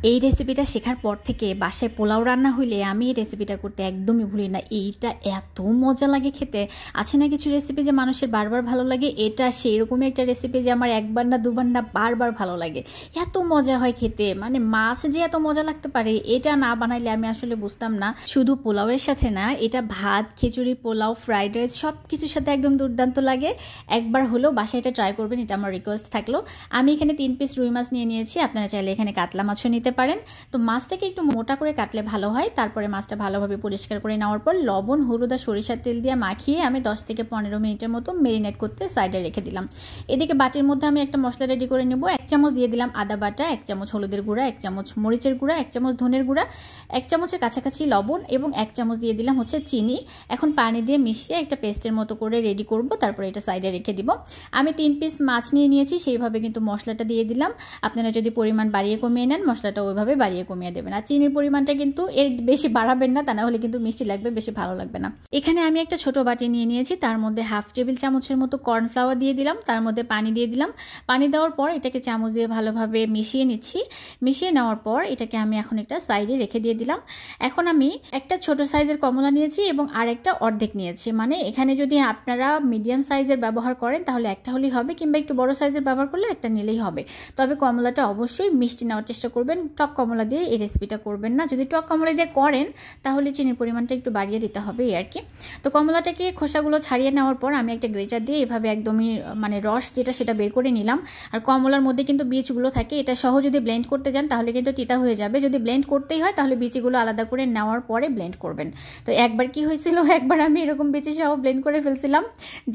এই রেসিপিটা শেখার পর থেকে বাসায় পোলাও রান্না হইলে আমি এই রেসিপিটা করতে একদমই ভুলি না। এইটা এত মজা লাগে খেতে। আছে না কিছু রেসিপি যে মানুষের বারবার ভালো লাগে, এটা সেই রকমই একটা রেসিপি যে আমার একবার না দুবার না বারবার ভালো লাগে। এত মজা হয় খেতে, মানে মাছ যে এত মজা লাগতে পারে এটা না বানাইলে আমি আসলে বুঝতাম না। শুধু পোলাওয়ের সাথে না, এটা ভাত, খিচুড়ি, পোলাও, ফ্রাইড রাইস সব কিছুর সাথে একদম দুর্দান্ত লাগে। একবার হলেও বাসায় এটা ট্রাই করবেন, এটা আমার রিকোয়েস্ট থাকলো। আমি এখানে 3 পিস রুই মাছ নিয়ে নিয়েছি, আপনারা চাইলে এখানে কাতলা মাছও নিতে পারেন। তো মাছটাকে একটু মোটা করে কাটলে ভালো হয়। তারপরে মাছটা ভালোভাবে পরিষ্কার করে নেওয়ার পর লবণ, হলুদ আর সরিষার তেল দিয়ে মাখিয়ে আমি 10 থেকে 15 মিনিটের মতো মেরিনেট করতে সাইডে রেখে দিলাম। এদিকে বাটির মধ্যে আমি একটা মশলা রেডি করে নেব। 1 চামচ দিয়ে দিলাম আদা বাটা, 1 চামচ হলুদের গুঁড়া, 1 চামচ মরিচের গুঁড়া, 1 চামচ ধনের গুঁড়া, 1 চামচের কাছাকাছি লবণ এবং 1 চামচ দিয়ে দিলাম হচ্ছে চিনি। এখন পানি দিয়ে মিশিয়ে একটা পেস্টের মতো করে রেডি করব, তারপরে এটা সাইডে রেখে দিব। আমি 3 পিস মাছ নিয়ে নিয়েছি, সেইভাবে কিন্তু মশলাটা দিয়ে দিলাম। আপনারা যদি পরিমাণ বাড়িয়ে কমিয়ে নেন, মশলাটা ওইভাবে বাড়িয়ে কমিয়ে দেবেন। আর চিনির পরিমাণটা কিন্তু এর বেশি বাড়াবেন না, তা না হলে কিন্তু মিষ্টি লাগবে, বেশি ভালো লাগবে না। এখানে আমি একটা ছোট বাটি নিয়ে নিয়েছি, তার মধ্যে 1/2 টেবিল চামচের মতো কর্নফ্লাওয়ার দিয়ে দিলাম, তার মধ্যে পানি দিয়ে দিলাম। পানি দেওয়ার পর এটাকে চামচ দিয়ে ভালোভাবে মিশিয়ে নিচ্ছি। মিশিয়ে নেওয়ার পর এটাকে আমি এখন একটা সাইডে রেখে দিয়ে দিলাম। এখন আমি একটা ছোট সাইজের কমলা নিয়েছি এবং আরেকটা অর্ধেক নিয়েছি। মানে এখানে যদি আপনারা মিডিয়াম সাইজের ব্যবহার করেন তাহলে একটা হলেই হবে, কিংবা একটু বড় সাইজের ব্যবহার করলে একটা নিলেই হবে। তবে কমলাটা অবশ্যই মিষ্টি নেওয়ার চেষ্টা করবেন, টক কমলা দিয়ে এই রেসিপিটা করবেন না। যদি টক কমলা দিয়ে করেন তাহলে চিনির পরিমাণটা একটু বাড়িয়ে দিতে হবে এই আর কি। তো কমলাটাকে খোসাগুলো ছাড়িয়ে নেওয়ার পর আমি একটা গ্রেটার দিয়ে এভাবে একদমই মানে রস যেটা সেটা বের করে নিলাম। আর কমলার মধ্যে কিন্তু বীজগুলো থাকে, এটা সহ যদি ব্লেন্ড করতে যান তাহলে কিন্তু তিতা হয়ে যাবে। যদি ব্লেন্ড করতেই হয় তাহলে বীজগুলো আলাদা করে নেওয়ার পরে ব্লেন্ড করবেন। তো একবার কি হয়েছিল, একবার আমি এরকম বীজ সহ ব্লেন্ড করে ফেলছিলাম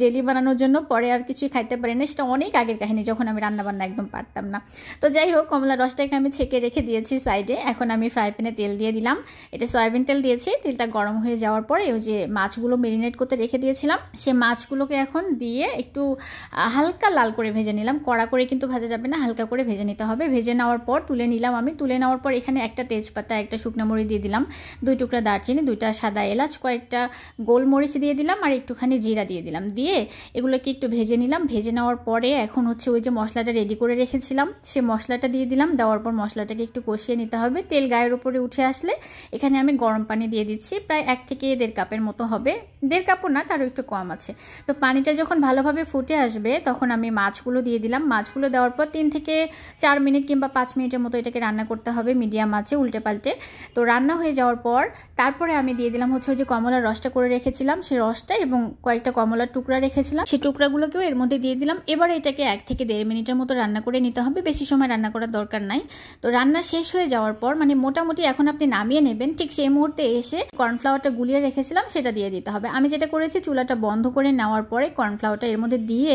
জেলি বানানোর জন্য, পরে আর কিছুই খাইতে পারি না। সেটা অনেক আগের কাহিনী, যখন আমি রান্নাবান্না একদম পারতাম না। তো যাই হোক, কমলার রসটাকে আমি ছেঁকে রেখে দিয়েছি সাইডে। এখন আমি ফ্রাই প্যানে তেল দিয়ে দিলাম, এটা সয়াবিন তেল দিয়েছি। তেলটা গরম হয়ে যাওয়ার পরে ওই যে মাছগুলো মেরিনেট করতে রেখে দিয়েছিলাম, সে মাছগুলোকে এখন দিয়ে একটু হালকা লাল করে ভেজে নিলাম। কড়া করে কিন্তু ভাজা যাবে না, হালকা করে ভেজে নিতে হবে। ভেজে নেওয়ার পর তুলে নিলাম আমি। তুলে নেওয়ার পর এখানে একটা তেজপাতা, একটা শুকনো মরিচ দিয়ে দিলাম, 2 টুকরা দারচিনি, 2টা সাদা এলাচ, কয়েকটা গোলমরিচ দিয়ে দিলাম আর একটুখানি জিরা দিয়ে দিলাম। দিয়ে এগুলোকে একটু ভেজে নিলাম। ভেজে নেওয়ার পরে এখন হচ্ছে ওই যে মশলাটা রেডি করে রেখেছিলাম সে মশলাটা দিয়ে দিলাম। দেওয়ার পর মশলাটাকে একটু কষিয়ে নিতে হবে। তেল গায়ের উপরে উঠে আসলে এখানে আমি গরম পানি দিয়ে দিচ্ছি, প্রায় 1 থেকে 1.5 কাপের মতো হবে। 1.5 কাপও না, তারও একটু কম আছে। তো পানিটা যখন ভালোভাবে ফুটে আসবে তখন আমি মাছগুলো দিয়ে দিলাম। মাছগুলো দেওয়ার পর 3 থেকে 4 মিনিট কিংবা 5 মিনিটের মতো এটাকে রান্না করতে হবে মিডিয়াম আঁচে উল্টে পাল্টে। তো রান্না হয়ে যাওয়ার পর তারপরে আমি দিয়ে দিলাম হচ্ছে ওই যে কমলার রসটা করে রেখেছিলাম সেই রসটা, এবং কয়েকটা কমলার টুকরা রেখেছিলাম সেই টুকরাগুলোকেও এর মধ্যে দিয়ে দিলাম। এবার এটাকে 1 থেকে 1.5 মিনিটের মতো রান্না করে নিতে হবে, বেশি সময় রান্না করার দরকার নাই। তো রান্না শেষ হয়ে যাওয়ার পর মানে মোটামুটি এখন আপনি নামিয়ে নেবেন, ঠিক সেই মুহূর্তে এসে কর্নফ্লাওয়ারটা গুলিয়ে রেখেছিলাম সেটা দিয়ে দিতে হবে। আমি যেটা করেছি, চুলাটা বন্ধ করে নেওয়ার পরে কর্নফ্লাওয়ারটা এর মধ্যে দিয়ে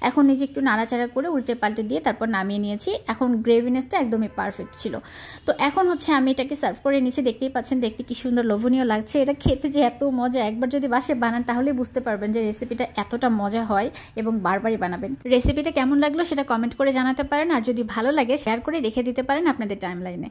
এখন নিজে একটু নাড়াচাড়া করে উল্টে পাল্টে দিয়ে তারপর নামিয়ে নিয়েছি। এখন গ্রেভিনেসটা একদমই পারফেক্ট ছিল। তো এখন হচ্ছে আমি এটাকে সার্ভ করে নিয়েছি। দেখতেই পাচ্ছেন, দেখতে কি সুন্দর লোভনীয় লাগছে। এটা খেতে যে এত মজা, একবার যদি বাসায় বানান তাহলেই বুঝতে পারবেন যে রেসিপিটা এতটা মজা হয়, এবং বারবারই বানাবেন। রেসিপিটা কেমন লাগলো সেটা কমেন্ট করে জানাতে পারেন, আর যদি ভালো লাগে শেয়ার করে রেখে দিতে পারেন আপনাদের টাইমলাইনে।